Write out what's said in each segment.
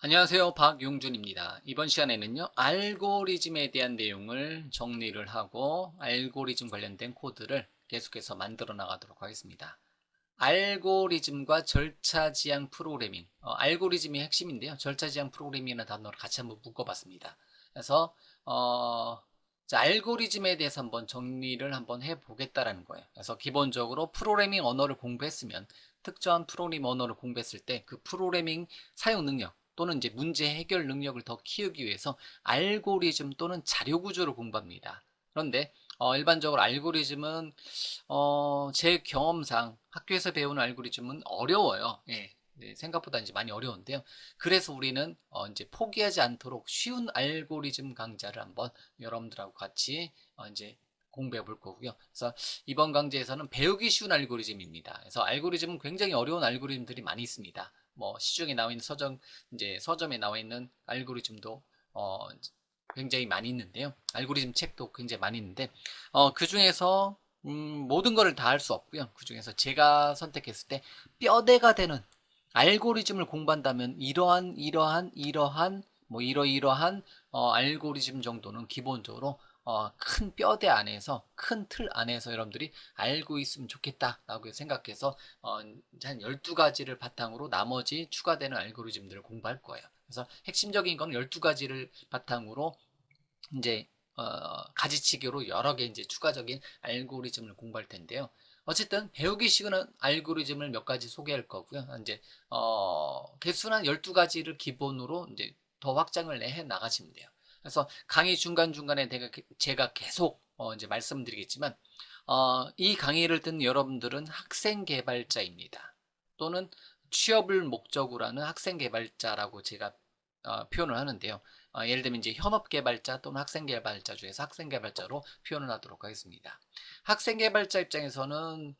안녕하세요. 박용준입니다. 이번 시간에는요, 알고리즘에 대한 내용을 정리를 하고 알고리즘 관련된 코드를 계속해서 만들어 나가도록 하겠습니다. 알고리즘과 절차 지향 프로그래밍, 알고리즘이 핵심인데요. 절차 지향 프로그래밍이라는 단어를 같이 한번 묶어봤습니다. 그래서 자, 알고리즘에 대해서 한번 정리를 한번 해보겠다라는 거예요. 그래서 기본적으로 프로그래밍 언어를 공부했으면 특정한 프로그래밍 언어를 공부했을 때 그 프로그래밍 사용 능력 또는 이제 문제 해결 능력을 더 키우기 위해서 알고리즘 또는 자료 구조를 공부합니다. 그런데 일반적으로 알고리즘은 제 경험상 학교에서 배우는 알고리즘은 어려워요. 예. 네, 생각보다 이제 많이 어려운데요. 그래서 우리는 이제 포기하지 않도록 쉬운 알고리즘 강좌를 한번 여러분들하고 같이 이제 공부해 볼 거고요. 그래서 이번 강좌에서는 배우기 쉬운 알고리즘입니다. 그래서 알고리즘은 굉장히 어려운 알고리즘들이 많이 있습니다. 뭐 시중에 나와 있는 이제 서점에 나와 있는 알고리즘도 굉장히 많이 있는데요. 알고리즘 책도 굉장히 많이 있는데 그 중에서 모든 거를 다 할 수 없고요. 그 중에서 제가 선택했을 때 뼈대가 되는 알고리즘을 공부한다면 이러한 뭐 이러이러한 알고리즘 정도는 기본적으로 큰 뼈대 안에서 큰 틀 안에서 여러분들이 알고 있으면 좋겠다라고 생각해서 한 12가지를 바탕으로 나머지 추가되는 알고리즘들을 공부할 거예요. 그래서 핵심적인 건 12가지를 바탕으로 이제 가지치기로 여러 개 이제 추가적인 알고리즘을 공부할 텐데요. 어쨌든 배우기 쉬운 알고리즘을 몇 가지 소개할 거고요. 이제 개수는 12가지를 기본으로 이제 더 확장을 해 나가시면 돼요. 그래서 강의 중간중간에 제가 계속 이제 말씀드리겠지만 이 강의를 듣는 여러분들은 학생 개발자입니다. 또는 취업을 목적으로 하는 학생 개발자라고 제가 표현을 하는데요. 예를 들면 이제 현업 개발자 또는 학생 개발자 중에서 학생 개발자로 표현을 하도록 하겠습니다. 학생 개발자 입장에서는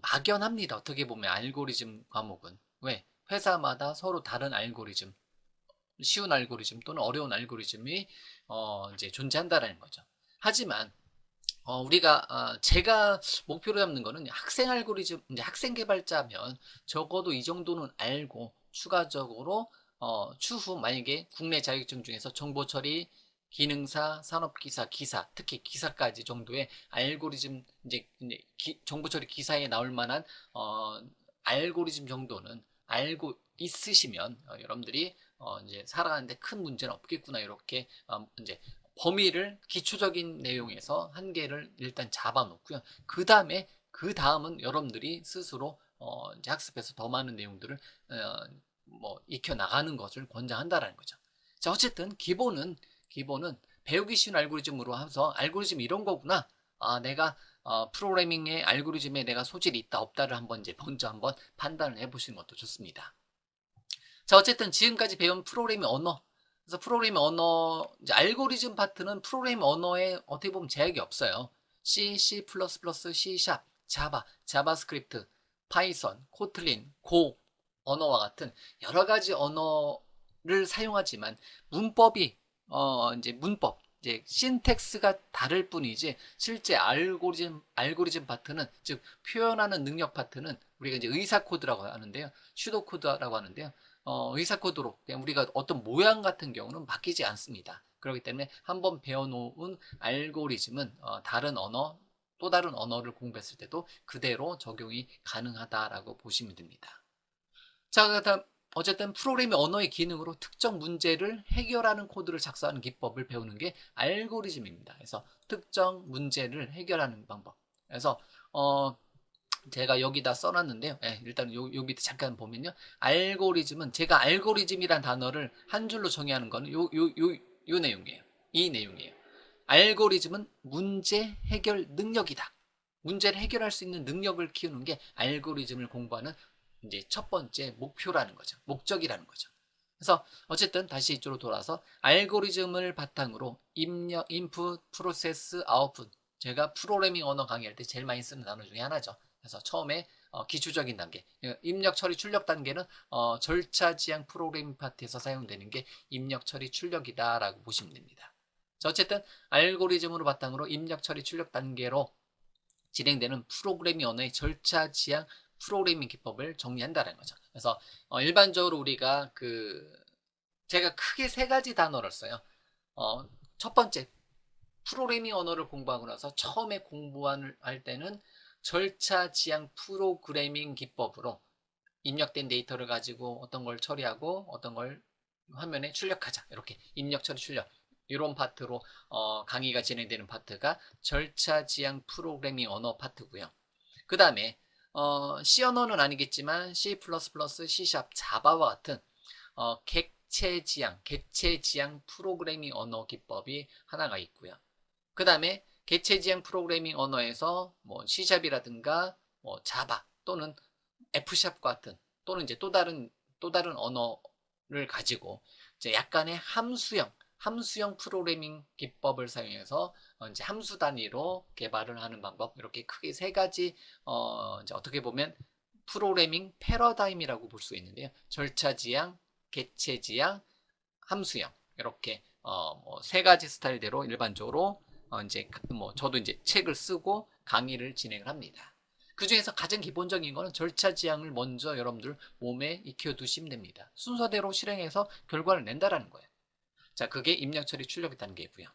막연합니다. 어떻게 보면 알고리즘 과목은. 왜? 회사마다 서로 다른 알고리즘, 쉬운 알고리즘 또는 어려운 알고리즘이 이제 존재한다라는 거죠. 하지만 우리가 제가 목표로 잡는 거는 학생 알고리즘, 이제 학생 개발자면 적어도 이 정도는 알고 추가적으로 추후 만약에 국내 자격증 중에서 정보 처리, 기능사, 산업기사, 기사, 특히 기사까지 정도의 알고리즘 이제 정보 처리 기사에 나올 만한 알고리즘 정도는 알고 있으시면 여러분들이 이제 살아가는데 큰 문제는 없겠구나 이렇게 이제 범위를 기초적인 내용에서 한 개를 일단 잡아놓고요. 그 다음은 여러분들이 스스로 이제 학습해서 더 많은 내용들을 뭐 익혀 나가는 것을 권장한다라는 거죠. 자, 어쨌든 기본은 배우기 쉬운 알고리즘으로 해서 알고리즘 이런 거구나. 내가 프로그래밍의 알고리즘에 내가 소질이 있다 없다를 한번 이제 먼저 한번 판단을 해보시는 것도 좋습니다. 자, 어쨌든 지금까지 배운 프로그래밍 언어. 그래서 프로그래밍 언어, 이제 알고리즘 파트는 프로그래밍 언어에 어떻게 보면 제약이 없어요. C, C++, C#, 자바, 자바스크립트, 파이썬, 코틀린, 고 언어와 같은 여러 가지 언어를 사용하지만 문법이 이제 문법, 이제 신텍스가 다를 뿐이지 실제 알고리즘 파트는 즉 표현하는 능력 파트는 우리가 이제 의사 코드라고 하는데요. 슈도 코드라고 하는데요. 의사 코드로 그냥 우리가 어떤 모양 같은 경우는 바뀌지 않습니다. 그렇기 때문에 한번 배워놓은 알고리즘은 다른 언어, 또 다른 언어를 공부했을 때도 그대로 적용이 가능하다라고 보시면 됩니다. 자, 그다음 어쨌든 프로그래밍 언어의 기능으로 특정 문제를 해결하는 코드를 작성하는 기법을 배우는 게 알고리즘입니다. 그래서 특정 문제를 해결하는 방법. 그래서 제가 여기다 써놨는데요. 예, 일단 요 밑에 잠깐 보면요. 알고리즘은 제가 알고리즘이란 단어를 한 줄로 정의하는 거는 요 내용이에요. 이 내용이에요. 알고리즘은 문제 해결 능력이다. 문제를 해결할 수 있는 능력을 키우는 게 알고리즘을 공부하는 이제 첫 번째 목표라는 거죠. 목적이라는 거죠. 그래서 어쨌든 다시 이쪽으로 돌아서 알고리즘을 바탕으로 입력, 인풋, 프로세스, 아웃풋. 제가 프로그래밍 언어 강의할 때 제일 많이 쓰는 단어 중에 하나죠. 그래서 처음에 기초적인 단계, 입력, 처리, 출력 단계는 절차 지향 프로그래밍 파트에서 사용되는 게 입력, 처리, 출력이다라고 보시면 됩니다. 자, 어쨌든 알고리즘으로 바탕으로 입력, 처리, 출력 단계로 진행되는 프로그래밍 언어의 절차 지향 프로그래밍 기법을 정리한다는 거죠. 그래서 일반적으로 우리가 제가 크게 세 가지 단어를 써요. 첫 번째, 프로그래밍 언어를 공부하고 나서 처음에 공부할 때는 절차 지향 프로그래밍 기법으로 입력된 데이터를 가지고 어떤 걸 처리하고 어떤 걸 화면에 출력하자. 이렇게 입력, 처리, 출력. 이런 파트로 강의가 진행되는 파트가 절차 지향 프로그래밍 언어 파트고요. 그 다음에 C 언어는 아니겠지만 C++, C#, 자바와 같은 객체 지향 프로그래밍 언어 기법이 하나가 있고요. 그 다음에 객체 지향 프로그래밍 언어에서 뭐 C샵이라든가 뭐 자바 또는 F샵 같은 또는 이제 또 다른 언어를 가지고 이제 약간의 함수형 프로그래밍 기법을 사용해서 이제 함수 단위로 개발을 하는 방법, 이렇게 크게 세 가지 이제 어떻게 보면 프로그래밍 패러다임이라고 볼 수 있는데요. 절차 지향, 객체 지향, 함수형, 이렇게 세 가지 스타일대로 일반적으로 이제 뭐 저도 이제 책을 쓰고 강의를 진행을 합니다. 그 중에서 가장 기본적인 거는 절차 지향을 먼저 여러분들 몸에 익혀 두시면 됩니다. 순서대로 실행해서 결과를 낸다라는 거예요. 자, 그게 입력 처리 출력 단계고요.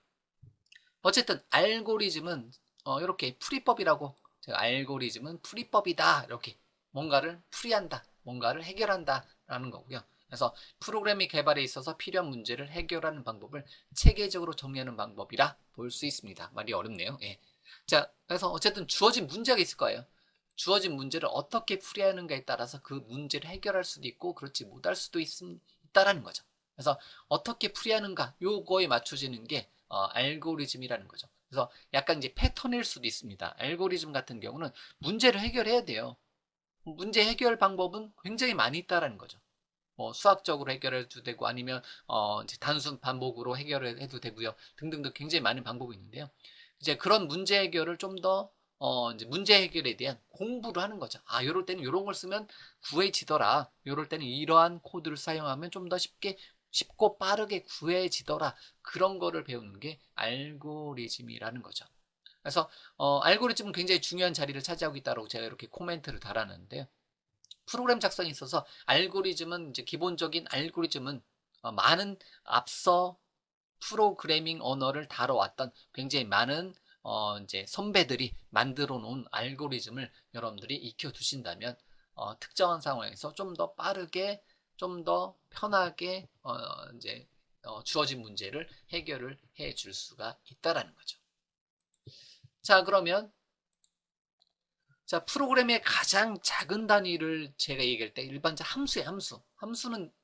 어쨌든 알고리즘은 이렇게 풀이법이라고, 제가 알고리즘은 풀이법이다, 이렇게 뭔가를 풀이한다, 뭔가를 해결한다 라는 거고요. 그래서 프로그래밍 개발에 있어서 필요한 문제를 해결하는 방법을 체계적으로 정리하는 방법이라 볼 수 있습니다. 말이 어렵네요. 예. 자, 그래서 어쨌든 주어진 문제가 있을 거예요. 주어진 문제를 어떻게 풀이하는가에 따라서 그 문제를 해결할 수도 있고 그렇지 못할 수도 있다라는 거죠. 그래서 어떻게 풀이하는가, 요거에 맞춰지는 게 알고리즘이라는 거죠. 그래서 약간 이제 패턴일 수도 있습니다. 알고리즘 같은 경우는 문제를 해결해야 돼요. 문제 해결 방법은 굉장히 많이 있다라는 거죠. 뭐 수학적으로 해결해도 되고 아니면 이제 단순 반복으로 해결을 해도 되고요. 등등등 굉장히 많은 방법이 있는데요. 이제 그런 문제 해결을 좀 더 이제 문제 해결에 대한 공부를 하는 거죠. 아, 요럴 때는 요런 걸 쓰면 구해지더라. 요럴 때는 이러한 코드를 사용하면 좀 더 쉽고 빠르게 구해지더라. 그런 거를 배우는 게 알고리즘이라는 거죠. 그래서 알고리즘은 굉장히 중요한 자리를 차지하고 있다고 제가 이렇게 코멘트를 달았는데요. 프로그램 작성에 있어서 알고리즘은 이제 기본적인 알고리즘은 많은 앞서 프로그래밍 언어를 다뤄왔던 굉장히 많은 이제 선배들이 만들어 놓은 알고리즘을 여러분들이 익혀 두신다면 특정한 상황에서 좀 더 빠르게 좀 더 편하게 이제 주어진 문제를 해결을 해 줄 수가 있다라는 거죠. 자, 그러면 자, 프로그램의 가장 작은 단위를 제가 얘기할 때 일반적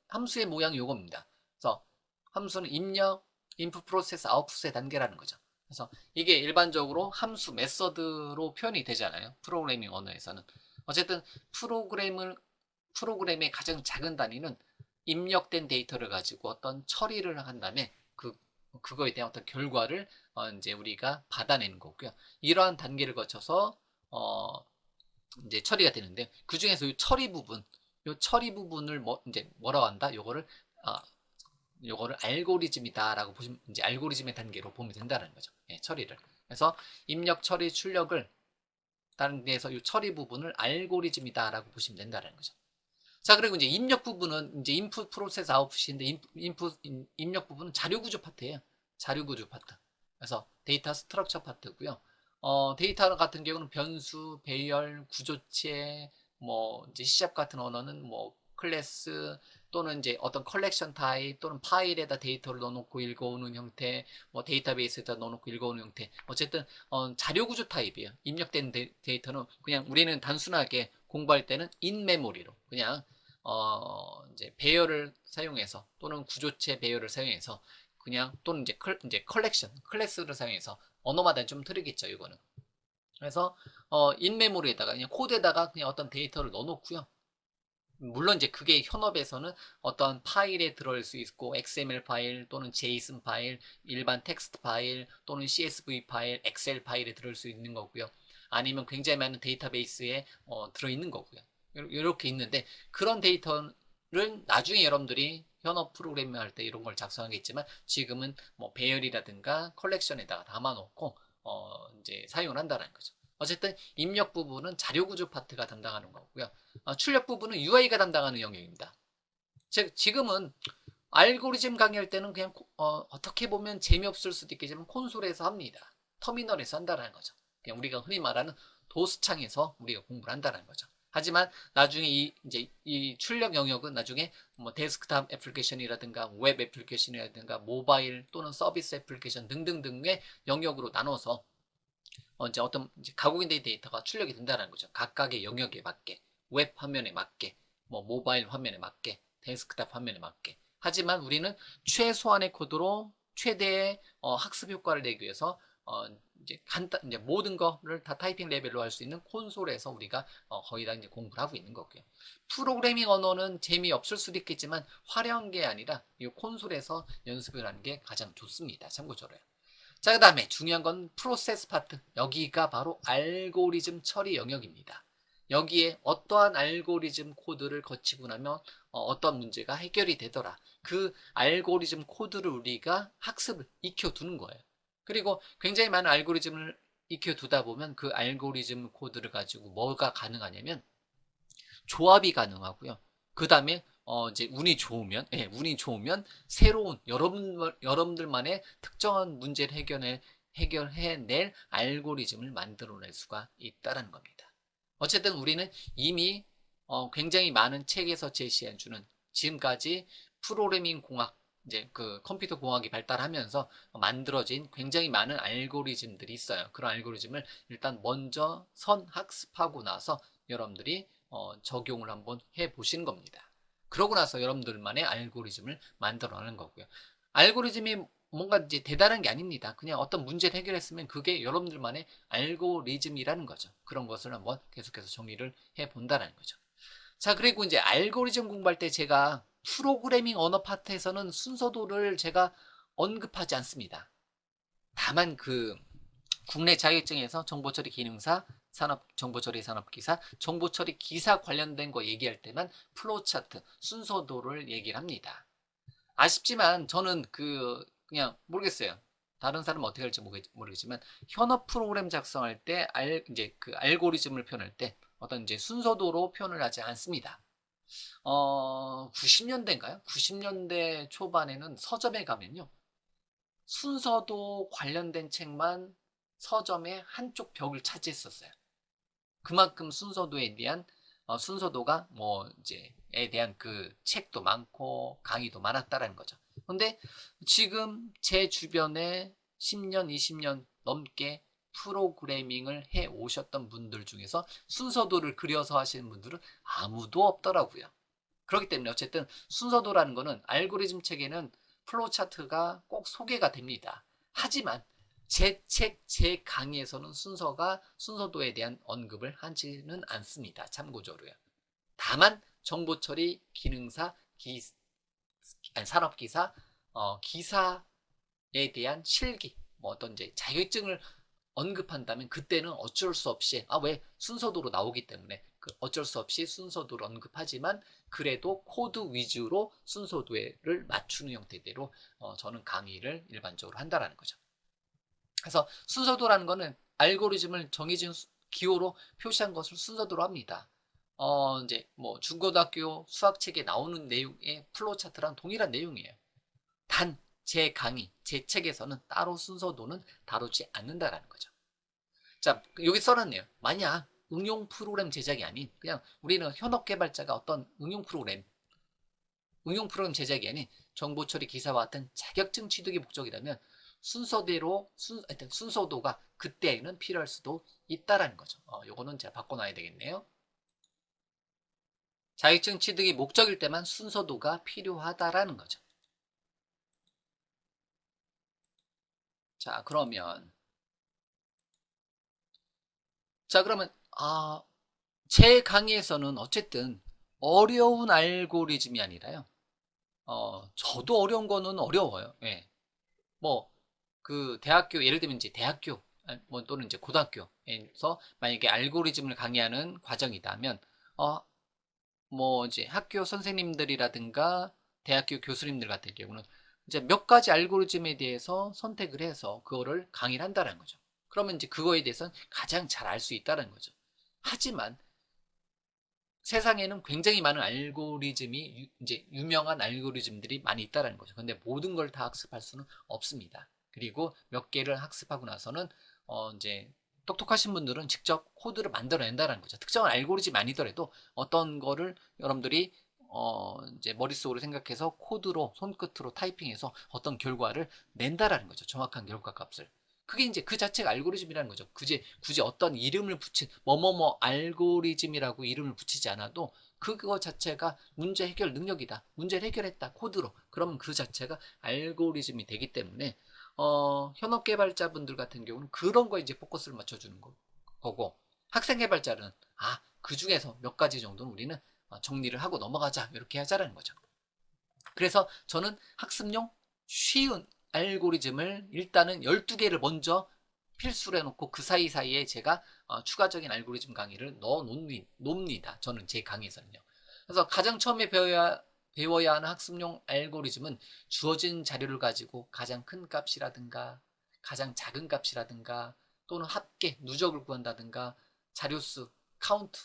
함수의 모양이 요겁니다. 그래서 함수는 입력, 인풋 프로세스, 아웃풋의 단계라는 거죠. 그래서 이게 일반적으로 함수 메서드로 표현이 되잖아요. 프로그래밍 언어에서는. 어쨌든 프로그램의 가장 작은 단위는 입력된 데이터를 가지고 어떤 처리를 한 다음에 그거에 대한 어떤 결과를 이제 우리가 받아내는 거고요. 이러한 단계를 거쳐서 어, 이제 처리가 되는데, 그 중에서 이 처리 부분을 이제 뭐라고 한다? 아, 요거를 알고리즘이다라고 보시면, 이제 알고리즘의 단계로 보면 된다는 거죠. 예, 처리를. 그래서 입력, 처리, 출력을 단계에서 이 처리 부분을 알고리즘이다라고 보시면 된다는 거죠. 자, 그리고 이제 입력 부분은 이제 인풋 프로세스 아웃풋인데, 입력 부분은 자료 구조 파트예요. 자료 구조 파트. 그래서 데이터 스트럭처 파트고요. 데이터 같은 경우는 변수, 배열, 구조체, 뭐 이제 C# 같은 언어는 뭐 클래스 또는 이제 어떤 컬렉션 타입 또는 파일에다 데이터를 넣어놓고 읽어오는 형태, 뭐 데이터베이스에다 넣어놓고 읽어오는 형태. 어쨌든 자료 구조 타입이에요. 입력된 데이터는 그냥 우리는 단순하게 공부할 때는 인메모리로 그냥 이제 배열을 사용해서 또는 구조체 배열을 사용해서 그냥 또는 이제 컬렉션 클래스를 사용해서 언어마다 좀 틀리겠죠, 이거는. 그래서 인메모리에다가 그냥 코드에다가 그냥 어떤 데이터를 넣어놓고요. 물론 이제 그게 현업에서는 어떤 파일에 들어올 수 있고 XML 파일 또는 JSON 파일, 일반 텍스트 파일 또는 CSV 파일, 엑셀 파일에 들어올 수 있는 거고요. 아니면 굉장히 많은 데이터베이스에 들어있는 거고요. 이렇게 있는데 그런 데이터를 나중에 여러분들이 현업 프로그래밍 할 때 이런 걸 작성하겠지만 지금은 뭐 배열이라든가 컬렉션에다가 담아놓고 이제 사용을 한다는 거죠. 어쨌든 입력 부분은 자료 구조 파트가 담당하는 거고요. 출력 부분은 UI가 담당하는 영역입니다. 즉 지금은 알고리즘 강의할 때는 그냥 어떻게 보면 재미없을 수도 있겠지만 콘솔에서 합니다. 터미널에서 한다는 거죠. 그냥 우리가 흔히 말하는 도스창에서 우리가 공부를 한다는 거죠. 하지만 나중에 이제 이 출력 영역은 나중에 뭐 데스크탑 애플리케이션이라든가 웹 애플리케이션이라든가 모바일 또는 서비스 애플리케이션 등등등의 영역으로 나눠서 이제 어떤 이제 가공된 데이터가 출력이 된다는 거죠. 각각의 영역에 맞게, 웹 화면에 맞게, 뭐 모바일 화면에 맞게, 데스크탑 화면에 맞게. 하지만 우리는 최소한의 코드로 최대의 학습 효과를 내기 위해서 이제 모든 거를 다 타이핑 레벨로 할 수 있는 콘솔에서 우리가 거의 다 이제 공부를 하고 있는 거고요. 프로그래밍 언어는 재미없을 수도 있겠지만 화려한 게 아니라 이 콘솔에서 연습을 하는 게 가장 좋습니다. 참고적으로요. 자, 그 다음에 중요한 건 프로세스 파트. 여기가 바로 알고리즘 처리 영역입니다. 여기에 어떠한 알고리즘 코드를 거치고 나면 어떤 문제가 해결이 되더라. 그 알고리즘 코드를 우리가 학습을 익혀두는 거예요. 그리고 굉장히 많은 알고리즘을 익혀두다 보면 그 알고리즘 코드를 가지고 뭐가 가능하냐면 조합이 가능하고요. 그 다음에 이제 운이 좋으면, 운이 좋으면 새로운 여러분들만의 특정한 문제를 해결해낼 알고리즘을 만들어낼 수가 있다는 겁니다. 어쨌든 우리는 이미 굉장히 많은 책에서 제시해주는 지금까지 프로그래밍 공학, 이제 그 컴퓨터 공학이 발달하면서 만들어진 굉장히 많은 알고리즘들이 있어요. 그런 알고리즘을 일단 먼저 선학습하고 나서 여러분들이 적용을 한번 해 보시는 겁니다. 그러고 나서 여러분들만의 알고리즘을 만들어내는 거고요. 알고리즘이 뭔가 이제 대단한 게 아닙니다. 그냥 어떤 문제를 해결했으면 그게 여러분들만의 알고리즘이라는 거죠. 그런 것을 한번 계속해서 정리를 해 본다는 거죠. 자, 그리고 이제 알고리즘 공부할 때 제가 프로그래밍 언어 파트에서는 순서도를 제가 언급하지 않습니다. 다만 그 국내 자격증에서 정보처리 기능사, 정보처리 산업기사, 정보처리 기사 관련된 거 얘기할 때만 플로우 차트, 순서도를 얘기를 합니다. 아쉽지만 저는 그냥 모르겠어요. 다른 사람은 어떻게 할지 모르겠지만 현업 프로그램 작성할 때 이제 그 알고리즘을 표현할 때 어떤 이제 순서도로 표현을 하지 않습니다. 90년대인가요? 90년대 초반에는 서점에 가면요. 순서도 관련된 책만 서점의 한쪽 벽을 차지했었어요. 그만큼 순서도에 대한 순서도가 뭐 이제에 대한 그 책도 많고 강의도 많았다라는 거죠. 근데 지금 제 주변에 10년, 20년 넘게 프로그래밍을 해 오셨던 분들 중에서 순서도를 그려서 하시는 분들은 아무도 없더라고요. 그렇기 때문에 어쨌든 순서도라는 거는 알고리즘 책에는 플로우 차트가 꼭 소개가 됩니다. 하지만 제 책, 제 강의에서는 순서도에 대한 언급을 하지는 않습니다. 참고적으로요. 다만 정보처리, 기능사, 산업기사, 기사에 대한 실기, 뭐 어떤 이제 자격증을 언급한다면 그때는 어쩔 수 없이 왜 순서도로 나오기 때문에 어쩔 수 없이 순서도를 언급하지만 그래도 코드 위주로 순서도를 맞추는 형태대로 저는 강의를 일반적으로 한다라는 거죠. 그래서 순서도라는 거는 알고리즘을 정해진 기호로 표시한 것을 순서도로 합니다. 이제 뭐 중고등학교 수학책에 나오는 내용의 플로우 차트랑 동일한 내용이에요. 단 제 강의, 제 책에서는 따로 순서도는 다루지 않는다라는 거죠. 자, 여기 써놨네요. 만약 응용 프로그램 제작이 아닌 그냥 우리는 현업 개발자가 어떤 응용 프로그램 제작이 아닌 정보 처리 기사와 같은 자격증 취득이 목적이라면 하여튼 순서도가 그때에는 필요할 수도 있다라는 거죠. 요거는 제가 바꿔놔야 되겠네요. 자격증 취득이 목적일 때만 순서도가 필요하다라는 거죠. 자, 그러면 제 강의에서는 어쨌든 어려운 알고리즘이 아니라요. 저도 어려운 거는 어려워요. 예. 뭐, 그 대학교, 예를 들면 이제 대학교, 뭐 또는 이제 고등학교에서 만약에 알고리즘을 강의하는 과정이다면, 뭐 이제 학교 선생님들이라든가 대학교 교수님들 같은 경우는 이제 몇 가지 알고리즘에 대해서 선택을 해서 그거를 강의를 한다는 거죠. 그러면 이제 그거에 대해서는 가장 잘 알 수 있다는 거죠. 하지만 세상에는 굉장히 많은 알고리즘이 이제 유명한 알고리즘들이 많이 있다는 거죠. 근데 모든 걸 다 학습할 수는 없습니다. 그리고 몇 개를 학습하고 나서는 이제 똑똑하신 분들은 직접 코드를 만들어낸다는 거죠. 특정한 알고리즘이 아니더라도 어떤 거를 여러분들이 이제 머릿속으로 생각해서 코드로 손끝으로 타이핑해서 어떤 결과를 낸다라는 거죠. 정확한 결과 값을. 그게 이제 그 자체가 알고리즘이라는 거죠. 굳이 어떤 이름을 붙인 뭐뭐뭐 알고리즘이라고 이름을 붙이지 않아도 그거 자체가 문제 해결 능력이다. 문제를 해결했다. 코드로. 그러면 그 자체가 알고리즘이 되기 때문에 현업 개발자분들 같은 경우는 그런 거에 이제 포커스를 맞춰주는 거고 학생 개발자는 그 중에서 몇 가지 정도는 우리는 정리를 하고 넘어가자 이렇게 하자라는 거죠. 그래서 저는 학습용 쉬운 알고리즘을 일단은 12개를 먼저 필수로 해놓고 그 사이사이에 제가 추가적인 알고리즘 강의를 넣어 놓습니다. 저는 제 강의에서는요. 그래서 가장 처음에 배워야 하는 학습용 알고리즘은 주어진 자료를 가지고 가장 큰 값이라든가 가장 작은 값이라든가 또는 합계, 누적을 구한다든가 자료수, 카운트,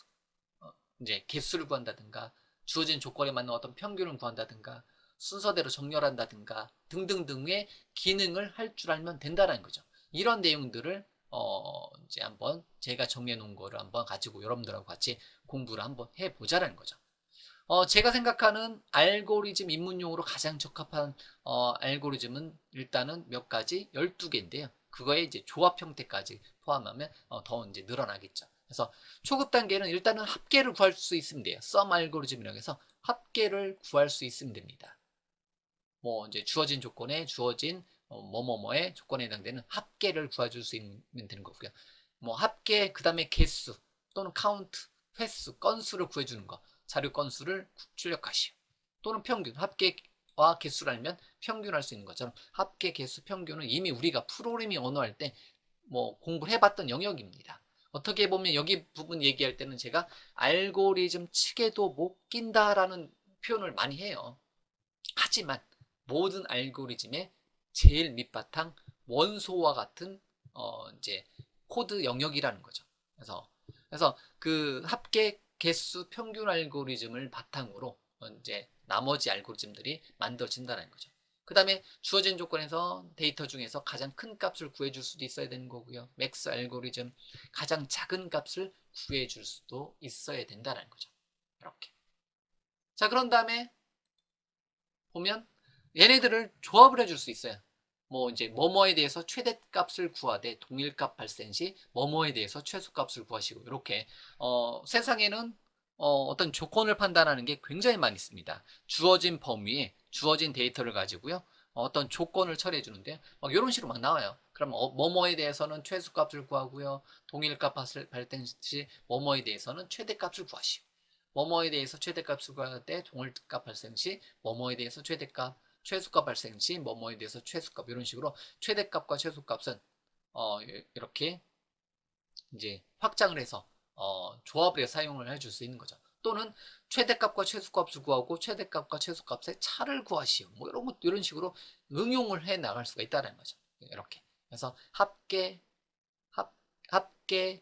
이제 개수를 구한다든가 주어진 조건에 맞는 어떤 평균을 구한다든가 순서대로 정렬한다든가 등등등의 기능을 할 줄 알면 된다는 거죠. 이런 내용들을 이제 한번 제가 정리해 놓은 거를 한번 가지고 여러분들하고 같이 공부를 한번 해 보자라는 거죠. 제가 생각하는 알고리즘 입문용으로 가장 적합한 알고리즘은 일단은 몇 가지 12개인데요. 그거에 이제 조합 형태까지 포함하면 더 이제 늘어나겠죠. 그래서 초급 단계는 일단은 합계를 구할 수 있으면 돼요. 썸 알고리즘이라고 해서 합계를 구할 수 있으면 됩니다. 뭐 이제 주어진 조건에 주어진 뭐뭐뭐의 조건에 해당되는 합계를 구해줄 수 있으면 되는 거고요. 뭐 합계 그다음에 개수 또는 카운트, 횟수, 건수를 구해주는 거. 자료 건수를 출력하시오. 또는 평균, 합계와 개수를 알면 평균할 수 있는 것처럼 합계, 개수, 평균은 이미 우리가 프로그래밍 언어 할 때 뭐 공부를 해봤던 영역입니다. 어떻게 보면 여기 부분 얘기할 때는 제가 알고리즘 측에도 못 낀다라는 표현을 많이 해요. 하지만 모든 알고리즘의 제일 밑바탕 원소와 같은 이제 코드 영역이라는 거죠. 그래서 그 합계 개수 평균 알고리즘을 바탕으로 이제 나머지 알고리즘들이 만들어진다는 거죠. 그 다음에 주어진 조건에서 데이터 중에서 가장 큰 값을 구해줄 수도 있어야 되는 거고요. 맥스 알고리즘 가장 작은 값을 구해줄 수도 있어야 된다는 거죠. 이렇게. 자, 그런 다음에 보면 얘네들을 조합을 해줄 수 있어요. 뭐 이제 뭐뭐에 대해서 최대값을 구하되 동일값 발생 시 뭐뭐에 대해서 최소값을 구하시고 이렇게 세상에는 어떤 조건을 판단하는 게 굉장히 많이 있습니다. 주어진 범위에 주어진 데이터를 가지고요. 어떤 조건을 처리해 주는데 막 이런 식으로 막 나와요. 그럼 뭐뭐에 대해서는 최소값을 구하고요. 동일값 발생 시 뭐뭐에 대해서는 최대값을 구하시오. 뭐뭐에 대해서 최대값을 구할 때 동일값 발생 시 뭐뭐에 대해서 최대값, 최소값 발생 시 뭐뭐에 대해서 최소값 이런 식으로 최대값과 최소값은 이렇게 이제 확장을 해서 조합을 해서 사용을 해줄 수 있는 거죠. 또는 최대값과 최소값을 구하고 최대값과 최소값의 차를 구하시오. 뭐 이런 식으로 응용을 해 나갈 수가 있다는 거죠. 이렇게. 그래서 합계,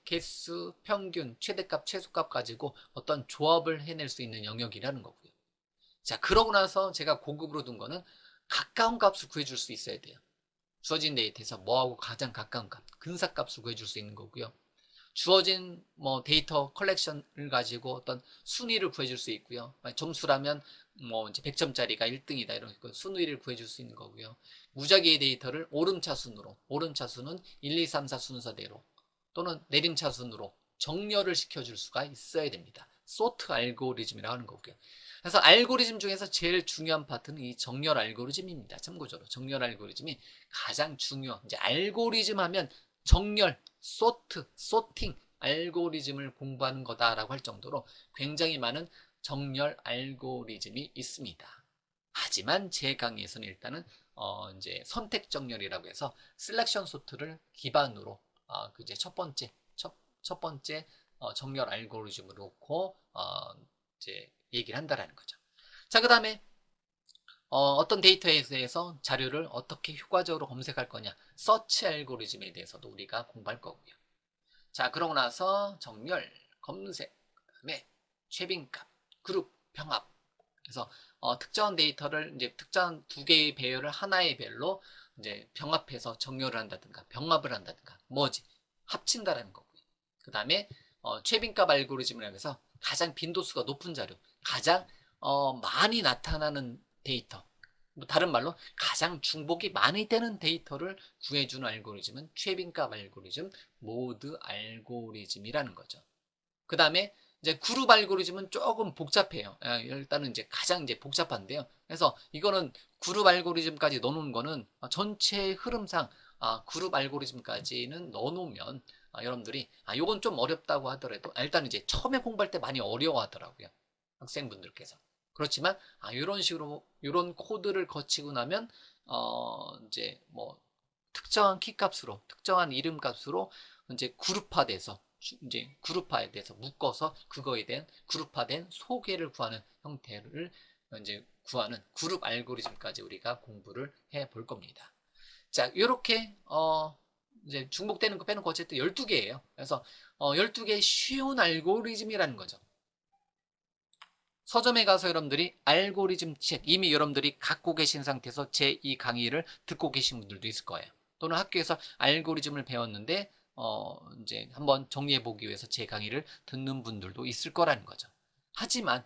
개수, 평균, 최대값, 최소값 가지고 어떤 조합을 해낼 수 있는 영역이라는 거고요. 자, 그러고 나서 제가 고급으로 둔 거는 가까운 값을 구해줄 수 있어야 돼요. 주어진 데이터에서 뭐하고 가장 가까운 값, 근사값을 구해줄 수 있는 거고요. 주어진 뭐 데이터 컬렉션을 가지고 어떤 순위를 구해줄 수 있고요. 점수라면 뭐 이제 100점짜리가 1등이다 이런 순위를 구해줄 수 있는 거고요. 무작위의 데이터를 오름차순은 1, 2, 3, 4 순서대로 또는 내림차순으로 정렬을 시켜줄 수가 있어야 됩니다. 소트 알고리즘이라고 하는 거고요. 그래서 알고리즘 중에서 제일 중요한 파트는 이 정렬 알고리즘입니다. 참고적으로 정렬 알고리즘이 가장 중요한 이제 알고리즘 하면 정렬, 소팅 알고리즘을 공부하는 거다라고 할 정도로 굉장히 많은 정렬 알고리즘이 있습니다. 하지만 제 강의에서는 일단은 이제 선택 정렬이라고 해서 셀렉션 소트를 기반으로 그 이제 첫 번째 정렬 알고리즘을 놓고 이제 얘기를 한다라는 거죠. 자, 그다음에 어떤 데이터에 대해서 자료를 어떻게 효과적으로 검색할 거냐, 서치 알고리즘에 대해서도 우리가 공부할 거고요. 자, 그러고 나서 정렬, 검색, 그다음에 최빈값, 그룹, 병합. 그래서 특정한 데이터를 이제 특정한 두 개의 배열을 하나의 별로 이제 병합해서 정렬을 한다든가 병합을 한다든가 뭐지 합친다라는 거고요. 그 다음에 최빈값 알고리즘이라고 해서 가장 빈도수가 높은 자료, 가장 많이 나타나는 데이터, 뭐 다른 말로 가장 중복이 많이 되는 데이터를 구해주는 알고리즘은 최빈값 알고리즘, 모드 알고리즘이라는 거죠. 그 다음에 이제 그룹 알고리즘은 조금 복잡해요. 일단은 이제 가장 이제 복잡한데요. 그래서 이거는 그룹 알고리즘까지 넣어놓은 거는 전체 흐름상 그룹 알고리즘까지는 넣어놓으면 여러분들이 요건 좀 어렵다고 하더라도 일단 이제 처음에 공부할 때 많이 어려워하더라고요. 학생분들께서. 그렇지만 이런 식으로 이런 코드를 거치고 나면 이제 뭐 특정한 키 값으로 특정한 이름 값으로 이제 그룹화돼서 이제 그룹화에 대해서 묶어서 그거에 대한 그룹화된 소개를 구하는 형태를 이제 구하는 그룹 알고리즘까지 우리가 공부를 해 볼 겁니다. 자, 이렇게 이제 중복되는 거 빼놓고 어쨌든 12개예요. 그래서 12개의 쉬운 알고리즘이라는 거죠. 서점에 가서 여러분들이 알고리즘 책 이미 여러분들이 갖고 계신 상태에서 제 이 강의를 듣고 계신 분들도 있을 거예요. 또는 학교에서 알고리즘을 배웠는데 이제 한번 정리해 보기 위해서 제 강의를 듣는 분들도 있을 거라는 거죠. 하지만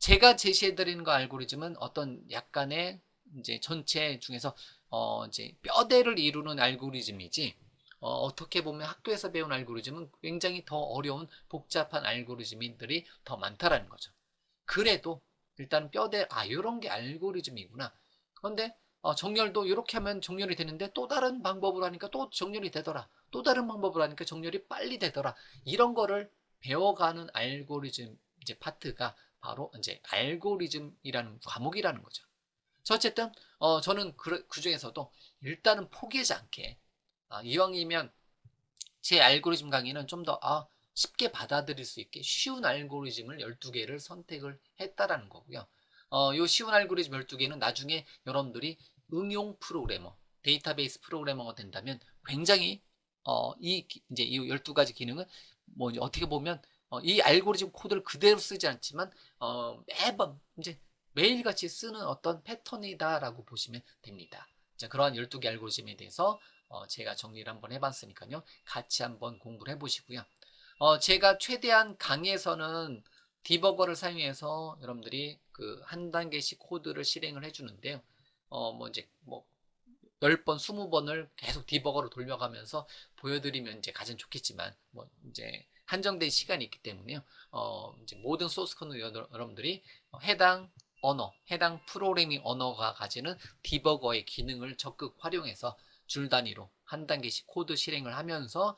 제가 제시해 드리는 거 알고리즘은 어떤 약간의 이제 전체 중에서 이제 뼈대를 이루는 알고리즘이지 어떻게 보면 학교에서 배운 알고리즘은 굉장히 더 어려운 복잡한 알고리즘들이 더 많다라는 거죠. 그래도 일단 뼈대 이런 게 알고리즘이구나. 그런데 정렬도 이렇게 하면 정렬이 되는데 또 다른 방법으로 하니까 또 정렬이 되더라. 또 다른 방법으로 하니까 정렬이 빨리 되더라. 이런 거를 배워가는 알고리즘 이제 파트가 바로 이제 알고리즘이라는 과목이라는 거죠. 어쨌든 저는 그 중에서도 일단은 포기하지 않게 이왕이면 제 알고리즘 강의는 좀 더 쉽게 받아들일 수 있게 쉬운 알고리즘을 12개를 선택을 했다라는 거고요. 요 쉬운 알고리즘 12개는 나중에 여러분들이 응용 프로그래머, 데이터베이스 프로그래머가 된다면 굉장히 이제 이 12가지 기능은 뭐 이제 어떻게 보면 이 알고리즘 코드를 그대로 쓰지 않지만 매번 이제 매일같이 쓰는 어떤 패턴이다라고 보시면 됩니다. 자, 그러한 12개 알고리즘에 대해서 제가 정리를 한번 해봤으니까요. 같이 한번 공부를 해보시고요. 제가 최대한 강의에서는 디버거를 사용해서 여러분들이 그 한 단계씩 코드를 실행을 해주는데요. 뭐 이제 뭐 10번, 20번을 계속 디버거로 돌려가면서 보여드리면 이제 가장 좋겠지만, 뭐 이제 한정된 시간이 있기 때문에요. 이제 모든 소스 코드 여러분들이 해당 언어, 해당 프로그래밍 언어가 가지는 디버거의 기능을 적극 활용해서 줄 단위로 한 단계씩 코드 실행을 하면서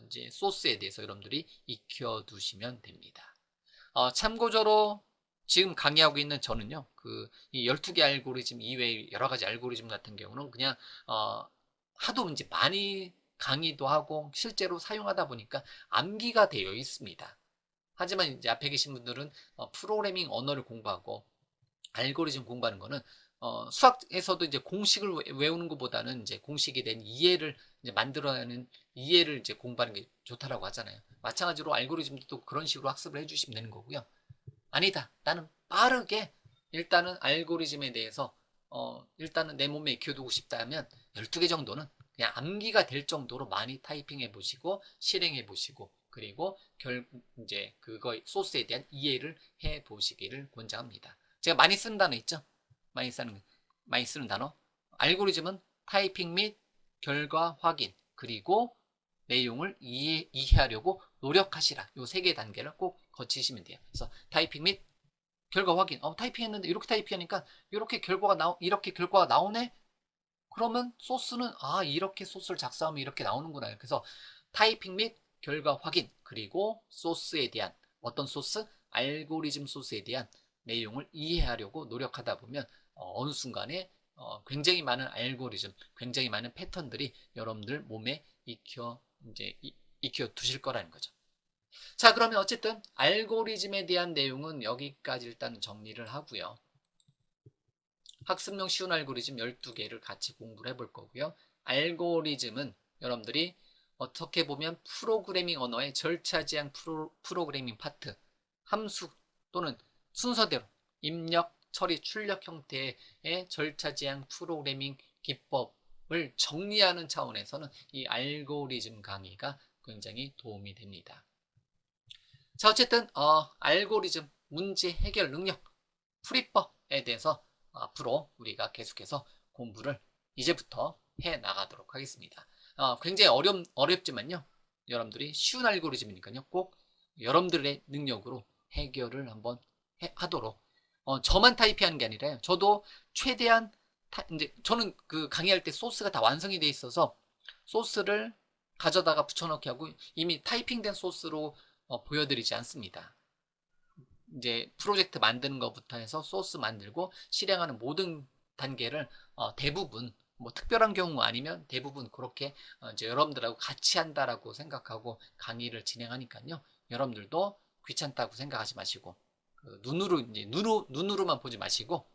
이제 소스에 대해서 여러분들이 익혀 두시면 됩니다. 참고적으로 지금 강의하고 있는 저는요, 이 12개 알고리즘 이외의 여러 가지 알고리즘 같은 경우는 그냥, 하도 이제 많이 강의도 하고 실제로 사용하다 보니까 암기가 되어 있습니다. 하지만 이제 앞에 계신 분들은 프로그래밍 언어를 공부하고 알고리즘 공부하는 거는 수학에서도 이제 공식을 외우는 것보다는 이제 공식에 대한 이해를 이제 만들어내는 이해를 이제 공부하는 게 좋다라고 하잖아요. 마찬가지로 알고리즘도 또 그런 식으로 학습을 해주시면 되는 거고요. 아니다. 나는 빠르게 일단은 알고리즘에 대해서 일단은 내 몸에 익혀두고 싶다면 12개 정도는 그냥 암기가 될 정도로 많이 타이핑해 보시고 실행해 보시고 그리고 이제 그거 소스에 대한 이해를 해 보시기를 권장합니다. 제가 많이 쓰는 단어 있죠? 많이 쓰는 많이 쓰는 단어. 알고리즘은 타이핑 및 결과 확인 그리고 내용을 이해하려고 노력하시라. 요 세 개 단계를 꼭 거치시면 돼요. 그래서 타이핑 및 결과 확인. 타이핑했는데 이렇게 타이핑하니까 이렇게 결과가 나오네. 그러면 소스는 이렇게 소스를 작성하면 이렇게 나오는구나. 그래서 타이핑 및 결과 확인 그리고 소스에 대한 어떤 소스, 알고리즘 소스에 대한 내용을 이해하려고 노력하다 보면 어느 순간에 굉장히 많은 알고리즘, 굉장히 많은 패턴들이 여러분들 몸에 익혀 두실 거라는 거죠. 자, 그러면 어쨌든 알고리즘에 대한 내용은 여기까지 일단 정리를 하고요. 학습용 쉬운 알고리즘 12개를 같이 공부를 해볼 거고요. 알고리즘은 여러분들이 어떻게 보면 프로그래밍 언어의 절차지향 프로그래밍 파트, 함수 또는 순서대로 입력, 처리, 출력 형태의 절차지향 프로그래밍 기법을 정리하는 차원에서는 이 알고리즘 강의가 굉장히 도움이 됩니다. 자, 어쨌든 알고리즘 문제 해결 능력, 풀이법에 대해서 앞으로 우리가 계속해서 공부를 이제부터 해 나가도록 하겠습니다. 굉장히 어렵지만요. 여러분들이 쉬운 알고리즘이니까요. 꼭 여러분들의 능력으로 해결을 한번 하도록. 저만 타이핑하는 게 아니라요. 저도 최대한 이제 저는 그 강의할 때 소스가 다 완성이 돼 있어서 소스를 가져다가 붙여넣기 하고 이미 타이핑된 소스로 보여드리지 않습니다. 이제 프로젝트 만드는 것부터 해서 소스 만들고 실행하는 모든 단계를 대부분 뭐 특별한 경우 아니면 대부분 그렇게 이제 여러분들하고 같이 한다라고 생각하고 강의를 진행하니까요. 여러분들도 귀찮다고 생각하지 마시고 그 눈으로만 보지 마시고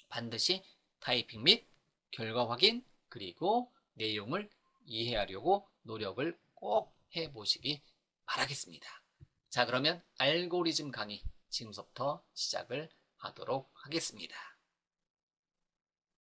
반드시 타이핑 및 결과 확인 그리고 내용을 이해하려고 노력을 꼭 해보시기 바라겠습니다. 자, 그러면 알고리즘 강의 지금부터 시작을 하도록 하겠습니다.